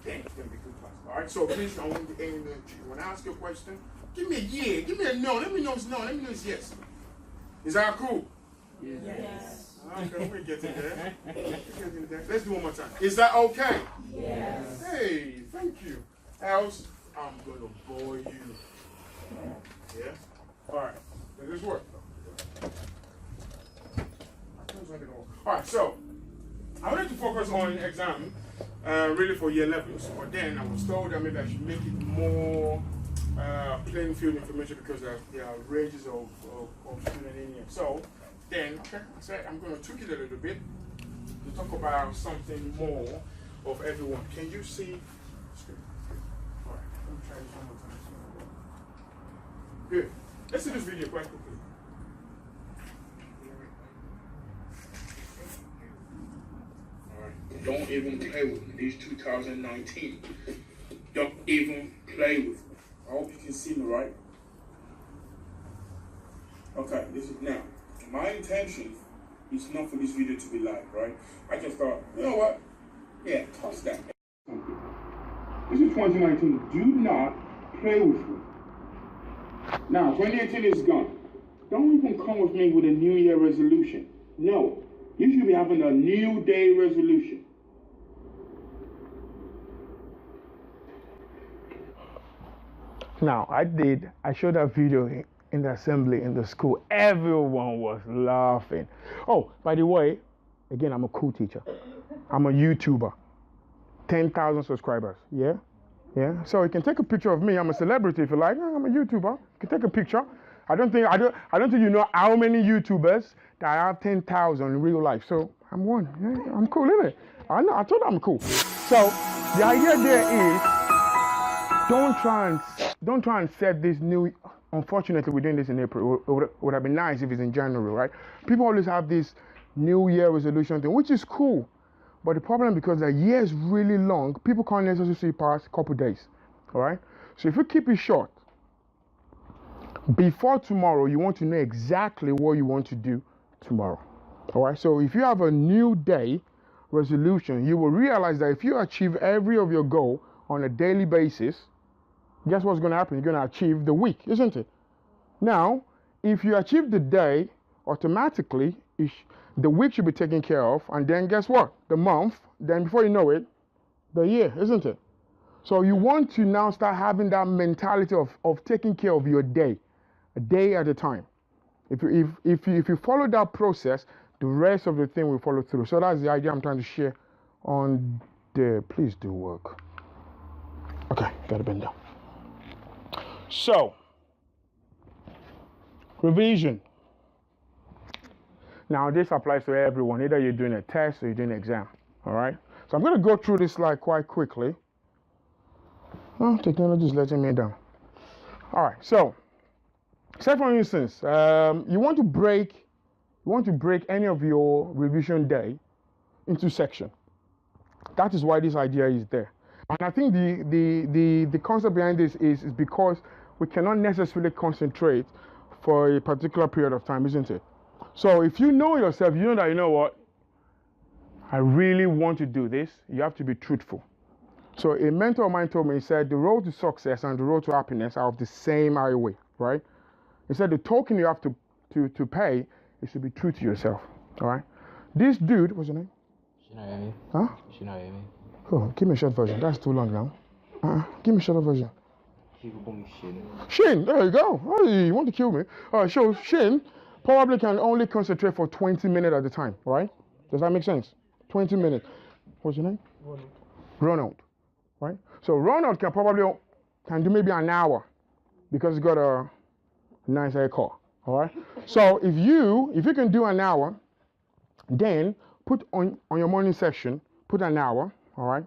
then it's going to be good class. All right, so please, when I ask you a question, give me a yeah, give me a no. Let me know it's no, let me know it's yes. Is that cool? Yes. Okay, we're getting there. Let's do one more time. Is that okay? Yes. Hey, thank you. Else, I'm going to bore you. Yeah? All right. Does this work? All right, so I wanted to focus on exam really for year 11s, but then I was told that maybe I should make it more playing field information because there are ranges of students in here. So then, okay, I said I'm going to tweak it a little bit to talk about something more of everyone. Can you see? All right, let me try this one more time. Good. Let's see this video quite quickly. Don't even play with me. These 2019. Don't even play with me. I hope you can see me, right? Okay, this is now. My intention is not for this video to be live, right? I just thought, you know what? Yeah, toss that. This is 2019. Do not play with me. Now, 2018 is gone. Don't even come with me with a New Year resolution. No. You should be having a New Day resolution. Now, I showed that video in the assembly in the school. Everyone was laughing. Oh, by the way, again, I'm a cool teacher. I'm a YouTuber. 10,000 subscribers. Yeah? Yeah? So you can take a picture of me. I'm a celebrity if you like. I'm a YouTuber. You can take a picture. I don't think you know how many YouTubers that have 10,000 in real life. So I'm one. Yeah, I'm cool, isn't it? I know. I told you I'm cool. So the idea there is don't try and set this new. Unfortunately, we're doing this in April. It would have been nice if it's in January, right? People always have this New Year resolution thing, which is cool. But the problem, because the year is really long, people can't necessarily see past a couple days. All right. So if you keep it short, before tomorrow, you want to know exactly what you want to do tomorrow. All right. So if you have a new day resolution, you will realize that if you achieve every of your goal on a daily basis, guess what's going to happen? You're going to achieve the week, isn't it? Now, if you achieve the day, automatically, the week should be taken care of. And then guess what? The month, then before you know it, the year, isn't it? So you want to now start having that mentality of taking care of your day, a day at a time. If you follow that process, the rest of the thing will follow through. So that's the idea I'm trying to share on the, please do work. Okay, got it bend down. So, revision. Now this applies to everyone, either you're doing a test or you're doing an exam, all right? So I'm going to go through this slide quite quickly. Oh, technology is letting me down. All right, so, say for instance, you want to break any of your revision day into section. That is why this idea is there. And I think the concept behind this is because we cannot necessarily concentrate for a particular period of time, isn't it? So if you know yourself, you know that, you know what, I really want to do this, you have to be truthful. So a mentor of mine told me, he said, the road to success and the road to happiness are of the same highway, right? He said the token you have to pay is to be true to yourself, all right? This dude, what's your name? Shinoyemi. Huh? Shinoyemi. Oh, give me a short version. That's too long now. Give me a short version. Shin. Shin, there you go. Oh, you want to kill me? All right, so Shin probably can only concentrate for 20 minutes at a time, right? Does that make sense? 20 minutes. What's your name? Ronald. Right? So Ronald can do maybe an hour because he's got a nice hair car. All right. So if you can do an hour, then put on your morning session, put an hour, all right?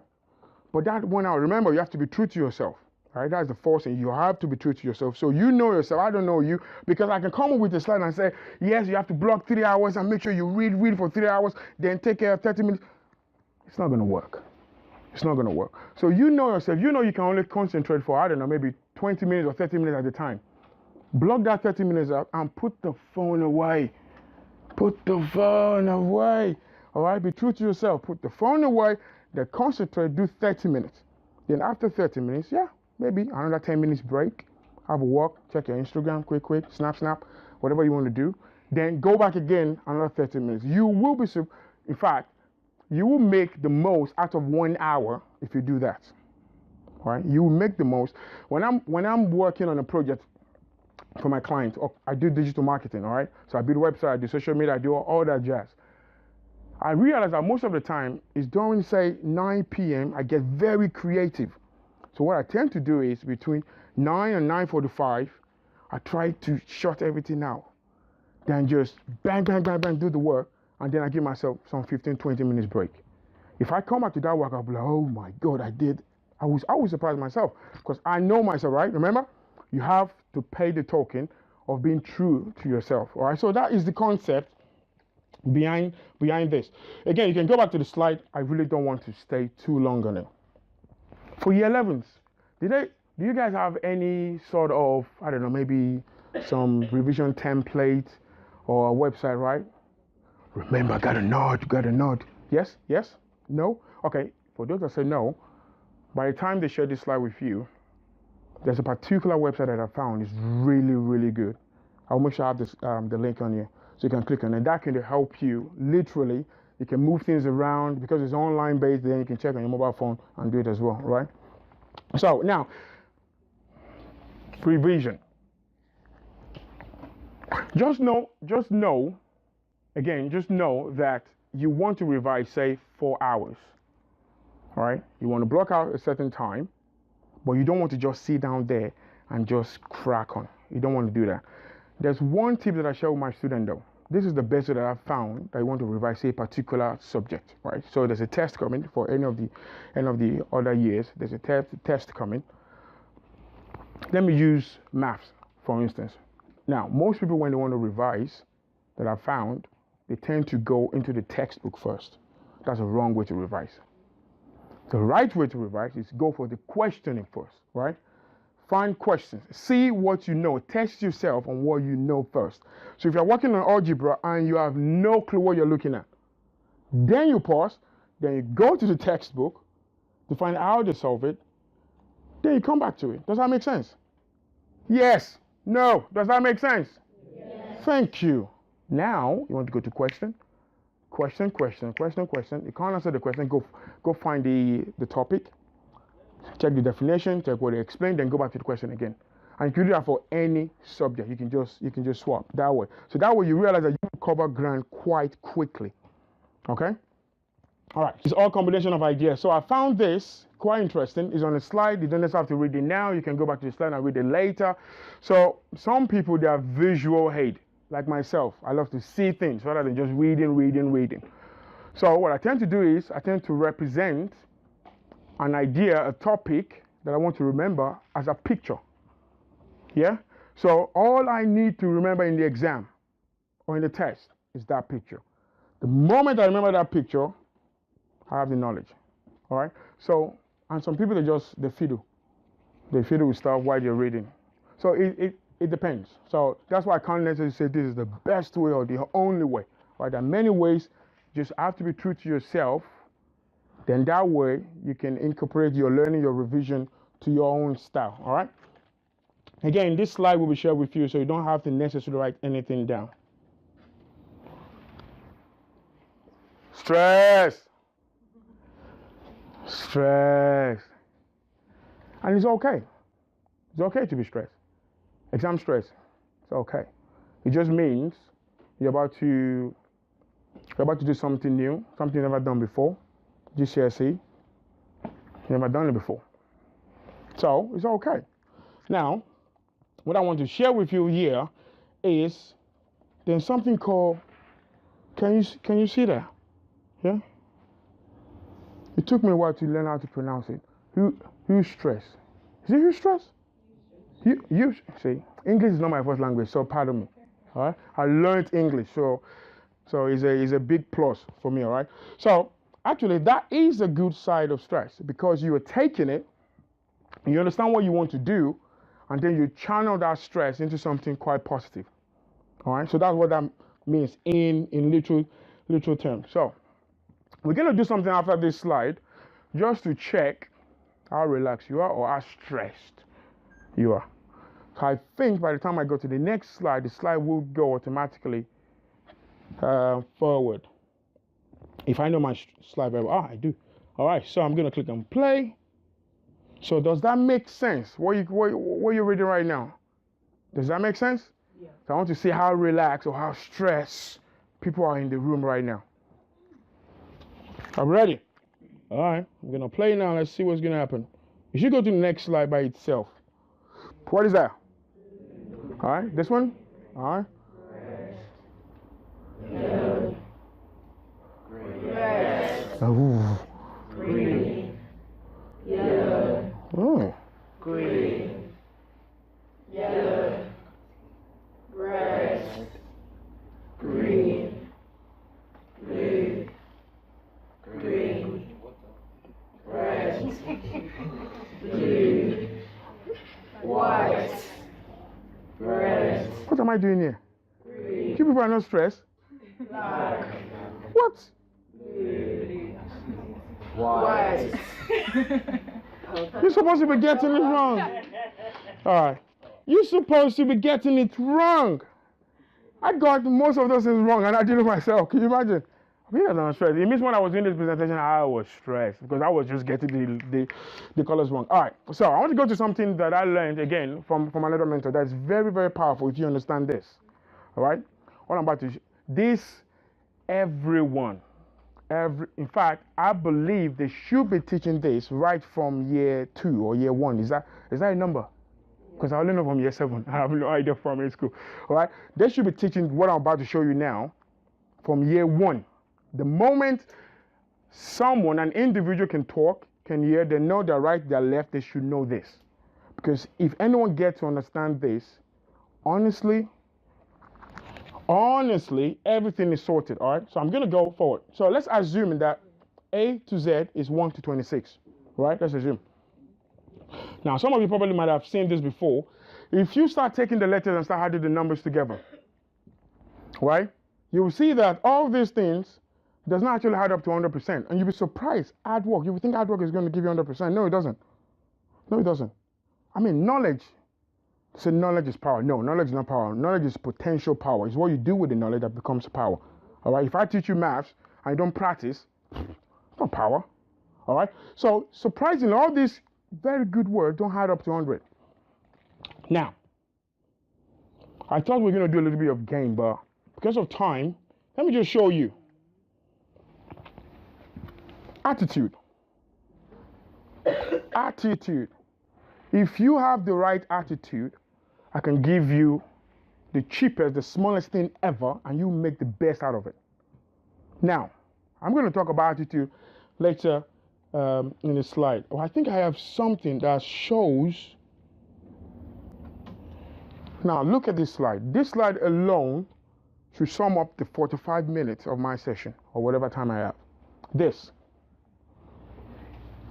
But that 1 hour, remember, you have to be true to yourself, all right? That's the first thing. You have to be true to yourself. So you know yourself. I don't know you, because I can come up with a slide and say, yes, you have to block 3 hours and make sure you read for 3 hours, then take care of 30 minutes. It's not going to work. It's not going to work. So you know yourself. You know you can only concentrate for, I don't know, maybe 20 minutes or 30 minutes at a time. Block that 30 minutes out and put the phone away. Put the phone away. All right, be true to yourself. Put the phone away, then concentrate, do 30 minutes. Then after 30 minutes, yeah, maybe another 10 minutes break, have a walk, check your Instagram, quick, snap, whatever you want to do. Then go back again, another 30 minutes. You will be, in fact, you will make the most out of 1 hour if you do that. Right? You will make the most. When I'm working on a project for my client, I do digital marketing, all right? So I build a website, I do social media, I do all that jazz. I realize that most of the time is during, say, 9 p.m., I get very creative. So what I tend to do is between 9 and 9:45, I try to shut everything out. Then just bang, do the work, and then I give myself some 15, 20 minutes break. If I come back to that work, I'll be like, oh my God, I was surprised myself, because I know myself, right? Remember, you have to pay the token of being true to yourself, all right? So that is the concept behind this. Again, you can go back to the slide. I really don't want to stay too long on it. For year 11s, do you guys have any sort of, I don't know, maybe some revision template or a website, right? Remember, got a nod. Yes? No? Okay, for those that say no, by the time they share this slide with you, there's a particular website that I found is really, really good. I'll make sure I have this, the link on here, so you can click on it. That can help you, literally. You can move things around because it's online based, then you can check on your mobile phone and do it as well, right? So now, revision. Just know that you want to revise, say, 4 hours, all right? You want to block out a certain time, but you don't want to just sit down there and just crack on. You don't want to do that. There's one tip that I share with my student though. This is the best way that I've found that you want to revise a particular subject, right? So there's a test coming for any of the other years. There's a test coming. Let me use maths, for instance. Now, most people, when they want to revise, that I've found, they tend to go into the textbook first. That's a wrong way to revise. The right way to revise is go for the questioning first, right? Find questions. See what you know. Test yourself on what you know first. So if you're working on algebra and you have no clue what you're looking at, then you pause, then you go to the textbook to find out how to solve it, then you come back to it. Does that make sense? Yes. No. Does that make sense? Yes. Thank you. Now, you want to go to question. You can't answer the question. Go find the topic. Check the definition, check what they explain, then go back to the question again. And you can do that for any subject. You can just swap that way. So that way you realize that you cover ground quite quickly. Okay? All right. It's all combination of ideas. So I found this quite interesting. It's on the slide. You don't just have to read it now. You can go back to the slide and read it later. So some people, they are visual head, like myself. I love to see things rather than just reading. So what I tend to do is I tend to represent an idea, a topic that I want to remember as a picture. Yeah? So all I need to remember in the exam or in the test is that picture. The moment I remember that picture, I have the knowledge. All right? So, and some people, they fiddle. They fiddle with stuff while they're reading. So it depends. So that's why I can't necessarily say this is the best way or the only way. Right? There are many ways. Just have to be true to yourself. Then that way you can incorporate your learning, your revision to your own style, all right? Again, this slide will be shared with you so you don't have to necessarily write anything down. Stress. And it's okay. It's okay to be stressed. Exam stress, it's okay. It just means you're about to do something new, something you've never done before. GCSE, never done it before. So it's okay. Now, what I want to share with you here is there's something called, can you see that? Yeah? It took me a while to learn how to pronounce it. Eustress. Is it eustress? You see, English is not my first language, so pardon me. All right? I learned English, so it's a big plus for me, all right? So actually, that is a good side of stress because you are taking it, you understand what you want to do, and then you channel that stress into something quite positive. All right, so that's what that means in literal terms. So we're going to do something after this slide just to check how relaxed you are or how stressed you are. So I think by the time I go to the next slide, the slide will go automatically forward. If I know my slide very well, I do. All right, so I'm going to click on play. So does that make sense? What you're reading right now? Does that make sense? Yeah. So I want to see how relaxed or how stressed people are in the room right now. I'm ready. All right, I'm going to play now. Let's see what's going to happen. You should go to the next slide by itself. What is that? All right, this one? All right. Yellow. Red. Ooh. Green. Yellow. Oh. Green. Yellow. Red. Green. Blue. Green. Red. Blue. White. Red. What am I doing here? Green. You people are not stressed. Black. What? Blue. Why? White. You're supposed to be getting it wrong. All right. You're supposed to be getting it wrong. I got most of those things wrong and I did it myself. Can you imagine? I'm stressed. It means when I was doing this presentation, I was stressed because I was just getting the colors wrong. All right. So I want to go to something that I learned again from another mentor that's very, very powerful if you understand this. All right. What I'm about to this, everyone. In fact, I believe they should be teaching this right from year 2 or year 1. Is that a number? Because I only know from year 7. I have no idea from year school. All right, they should be teaching what I'm about to show you now from year 1. The moment an individual can talk, can hear, they know their right, their left, they should know this. Because if anyone gets to understand this, honestly, everything is sorted, all right? So I'm going to go forward. So let's assume that A to Z is 1 to 26, right? Let's assume. Now, some of you probably might have seen this before. If you start taking the letters and start adding the numbers together, right? You will see that all these things does not actually add up to 100%. And you'll be surprised. Hard work. You would think hard work is going to give you 100%. No, it doesn't. No, it doesn't. I mean, knowledge. So knowledge is power. No, knowledge is not power. Knowledge is potential power. It's what you do with the knowledge that becomes power. All right. If I teach you maths and you don't practice, it's not power. All right. So surprisingly, all these very good words don't add up to 100. Now, I thought we were going to do a little bit of game, but because of time, let me just show you. Attitude. Attitude. If you have the right attitude, I can give you the cheapest, the smallest thing ever, and you make the best out of it. Now, I'm going to talk about attitude later in the slide. Oh, I think I have something that shows. Now, look at this slide. This slide alone should sum up the 45 minutes of my session, or whatever time I have. This.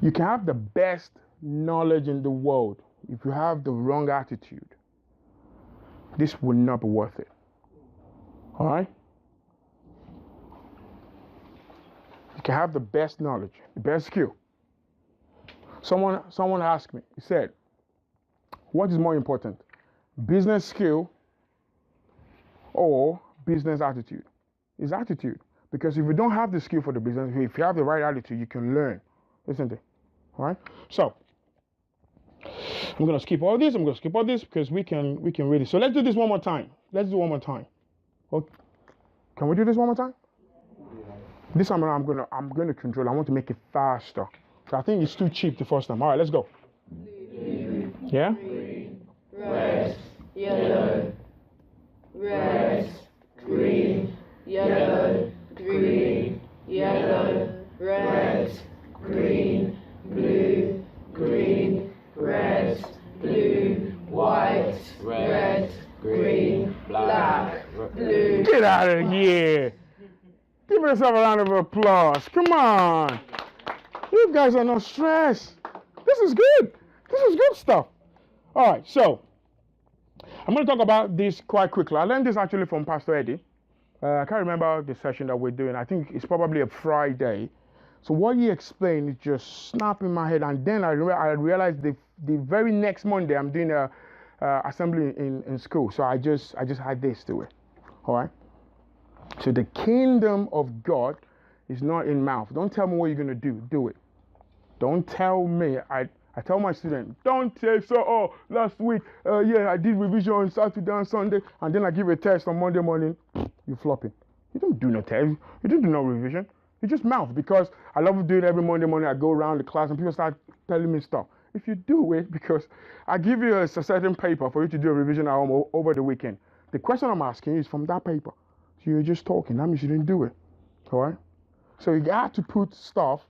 You can have the best knowledge in the world. If you have the wrong attitude, this will not be worth it. All right? You can have the best knowledge, the best skill. Someone asked me, he said, what is more important, business skill or business attitude? It's attitude. Because if you don't have the skill for the business, if you have the right attitude, you can learn, isn't it? All right? So, I'm going to skip all this. I'm going to skip all this because we can read it. So let's do this one more time. Let's do one more time. Okay. Can we do this one more time? This time I'm going to control. I want to make it faster. So I think it's too cheap the first time. All right, let's go. Blue. Yeah? Green. Red. Yellow. Red. Green. Yellow. Green. Yellow. Red. Green. Blue. Green. Red, blue, white, red, green, black, blue. Get out of here. Give yourself a round of applause. Come on. You guys are not stressed. This is good. This is good stuff. All right, so I'm going to talk about this quite quickly. I learned this actually from Pastor Eddie. I can't remember the session that we're doing. I think it's probably a Friday. So what he explained is just snap in my head, and then I realized the very next Monday I'm doing a assembly in school. So I just had this to it. All right. So the kingdom of God is not in mouth. Don't tell me what you're gonna do. Do it. Don't tell me. I tell my students, don't say so. Oh, last week, yeah, I did revision on Saturday and Sunday, and then I give a test on Monday morning. You're flopping. You don't do no test. You don't do no revision. You just mouth, because I love doing it every Monday morning. I go around the class and people start telling me stuff. If you do it, because I give you a certain paper for you to do a revision at home over the weekend. The question I'm asking you is from that paper. So you're just talking. That means you didn't do it. All right? So you got to put stuff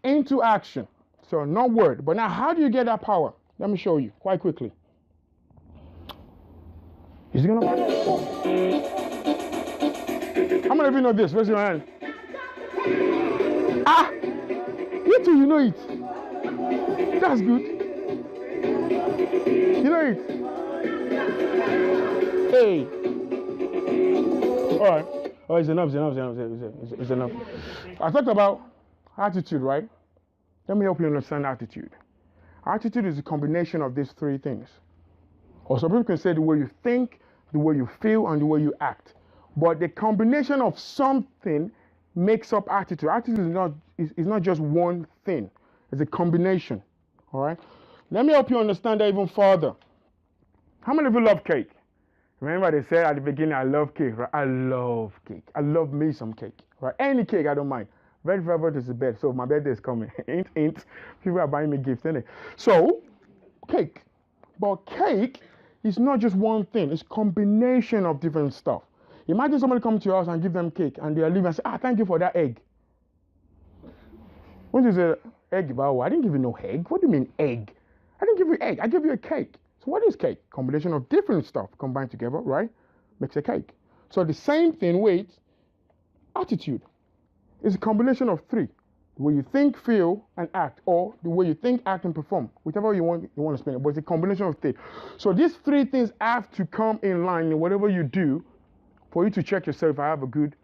into action. So not word. But now, how do you get that power? Let me show you quite quickly. Is it gonna work? How many of you know this? Raise your hand. Ah! You too, you know it. That's good. You know it. Hey. All right. Oh, it's enough. It's enough. I talked about attitude, right? Let me help you understand attitude. Attitude is a combination of these three things. Or some people can say the way you think, the way you feel, and the way you act. But the combination of something makes up attitude. Attitude is not just one thing. It's a combination. All right? Let me help you understand that even further. How many of you love cake? Remember they said at the beginning, I love cake, right? I love cake. I love me some cake, right? Any cake, I don't mind. Red velvet is the best. So my birthday is coming. Ain't. People are buying me gifts, innit? So, cake. But cake is not just one thing. It's a combination of different stuff. Imagine somebody come to your house and give them cake, and they'll leave and say, thank you for that egg. What is an egg? Wow, I didn't give you no egg. What do you mean egg? I didn't give you egg. I gave you a cake. So what is cake? Combination of different stuff combined together, right? Makes a cake. So the same thing with attitude. It's a combination of three. The way you think, feel, and act, or the way you think, act, and perform. Whichever you want to spend it, but it's a combination of three. So these three things have to come in line in whatever you do for you to check yourself if I have a good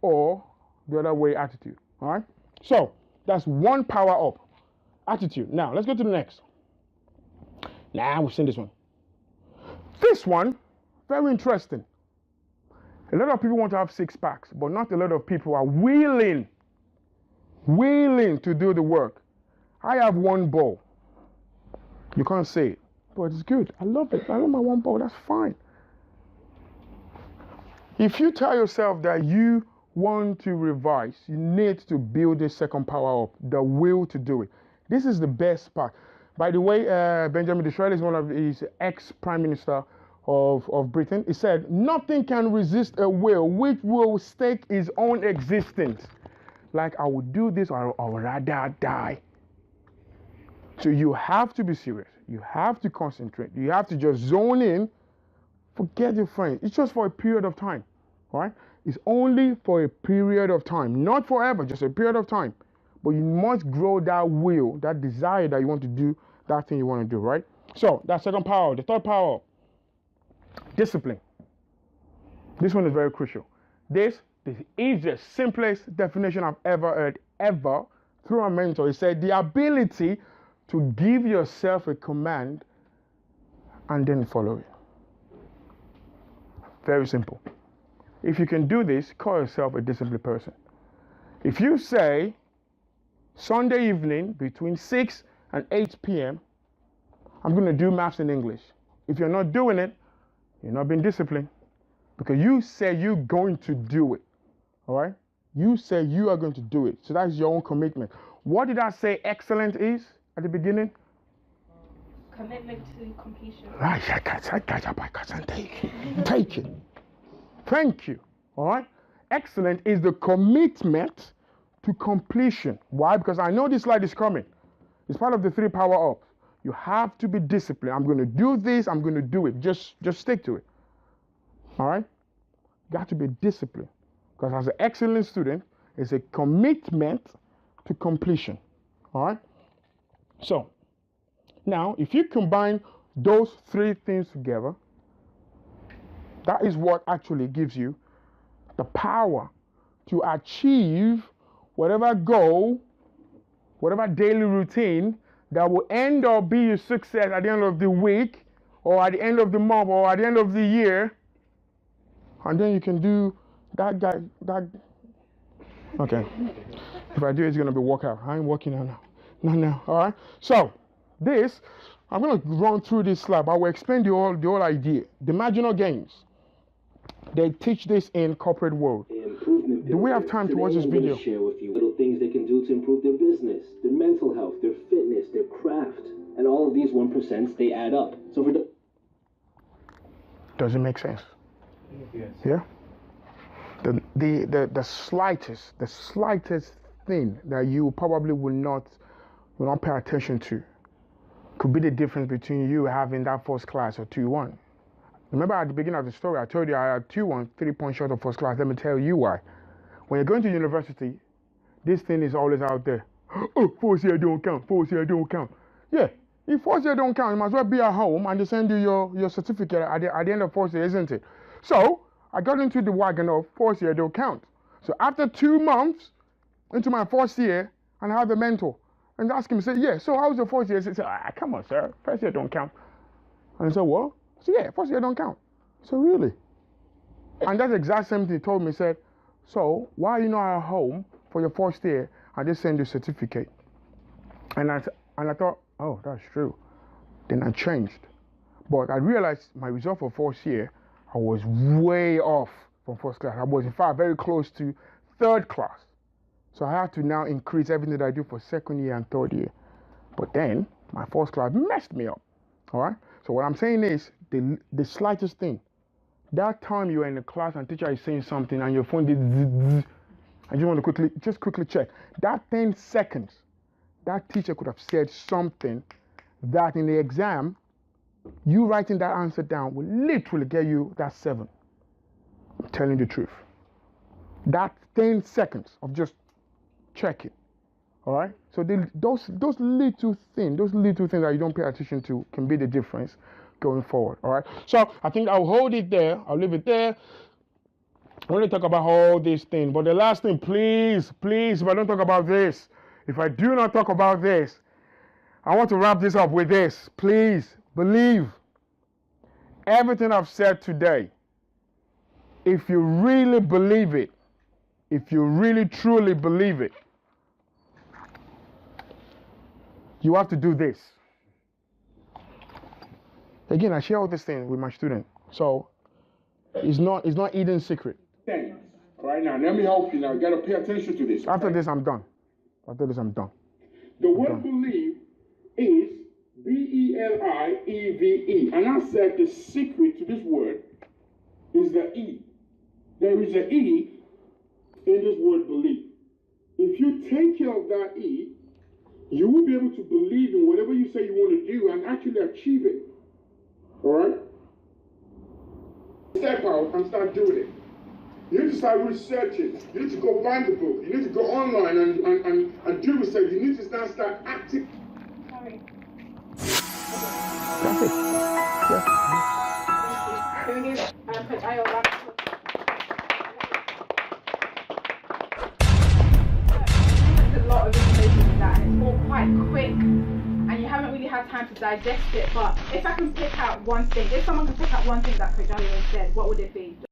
or the other way attitude. All right? So that's one power up. Attitude. Now, let's go to the next. Now, we've seen this one. This one, very interesting. A lot of people want to have six packs, but not a lot of people are willing to do the work. I have one ball. You can't say it, but it's good. I love it. I love my one ball. That's fine. If you tell yourself that you want to revise, you need to build this second power up, the will to do it. This is the best part. By the way, Benjamin Disraeli is one of his ex-prime minister of Britain. He said, nothing can resist a will which will stake his own existence. Like, I will do this or I would rather die. So you have to be serious. You have to concentrate. You have to just zone in. Forget your friends. It's just for a period of time. All right? It's only for a period of time. Not forever, just a period of time. But you must grow that will, that desire that you want to do, that thing you want to do, right? So, that's second power. The third power, discipline. This one is very crucial. This is the simplest definition I've ever heard, ever, through a mentor. He said, the ability to give yourself a command and then follow it. Very simple. If you can do this, call yourself a disciplined person. If you say, Sunday evening between 6 and 8 p.m., I'm going to do maths and English. If you're not doing it, you're not being disciplined. Because you say you're going to do it. All right? You say you are going to do it. So that's your own commitment. What did I say excellent is at the beginning? Commitment to completion. Take it. Thank you. All right? Excellent is the commitment to completion. Why? Because I know this slide is coming. It's part of the three power ups. You have to be disciplined. I'm going to do this. I'm going to do it. Just stick to it. All right? You got to be disciplined. Because as an excellent student, it's a commitment to completion. All right? So, now, if you combine those three things together, that is what actually gives you the power to achieve whatever goal whatever daily routine that will end up being your success at the end of the week, or at the end of the month, or at the end of the year, and then you can do that. Okay. If I do, it's gonna be workout. I ain't working out now. Not now. All right. So this, I'm gonna run through this slide. I will explain the whole idea. The marginal gains. They teach this in corporate world. Do we have time to watch this video? I'm share with you little things they can do to improve their business, their mental health, their fitness, their craft, and all of these 1% they add up. So for the Does it make sense? Yes. Yeah. The slightest thing that you probably will not pay attention to could be the difference between you having that first class or 2-1. Remember at the beginning of the story, I told you I had 2-1, 3 points short of first class. Let me tell you why. When you're going to university, this thing is always out there. Oh, first year don't count. First year don't count. Yeah, if first year don't count, you might as well be at home and they send you your certificate at the end of first year, isn't it? So I got into the wagon of first year don't count. So after 2 months into my first year, and I have a mentor and ask him, say, yeah, so how's your first year? He said, come on, sir, first year don't count. And I said, what? So yeah, first year don't count. So really? And that's the exact same thing he told me. He said, so why are you not at home for your first year and they send you a certificate? And I thought, oh, that's true. Then I changed. But I realized my result for first year, I was way off from first class. I was in fact very close to third class. So I had to now increase everything that I do for second year and third year. But then my first class messed me up. All right? So what I'm saying is the slightest thing. That time you are in the class and teacher is saying something and your phone did zzz, and you want to quickly check. That 10 seconds, that teacher could have said something that in the exam, you writing that answer down will literally get you that 7. I'm telling the truth. That 10 seconds of just checking. All right? So those little things that you don't pay attention to can be the difference going forward. All right? So I think I'll hold it there. I'll leave it there. I want to talk about all these things. But the last thing, please, if I don't talk about this, if I do not talk about this, I want to wrap this up with this. Please believe everything I've said today. If you really believe it, if you really truly believe it, you have to do this. Again, I share all these things with my students. So it's not hidden secret. Things. All right, now let me help you. Now you got to pay attention to this. After this, I'm done. The word believe is B-E-L-I-E-V-E. And I said the secret to this word is the E. There is an E in this word believe. If you take care of that E, you will be able to believe in whatever you say you want to do and actually achieve it. All right? Step out and start doing it. You need to start researching. You need to go find the book. You need to go online and do research. You need to start acting. Sorry. That's it. Yeah. Can we give coachAOG a round of applause? There's a lot of information in that, and it's all quite quick, and you haven't really had time to digest it. But if I can pick out one thing, if someone can pick out one thing that coachAOG said, what would it be?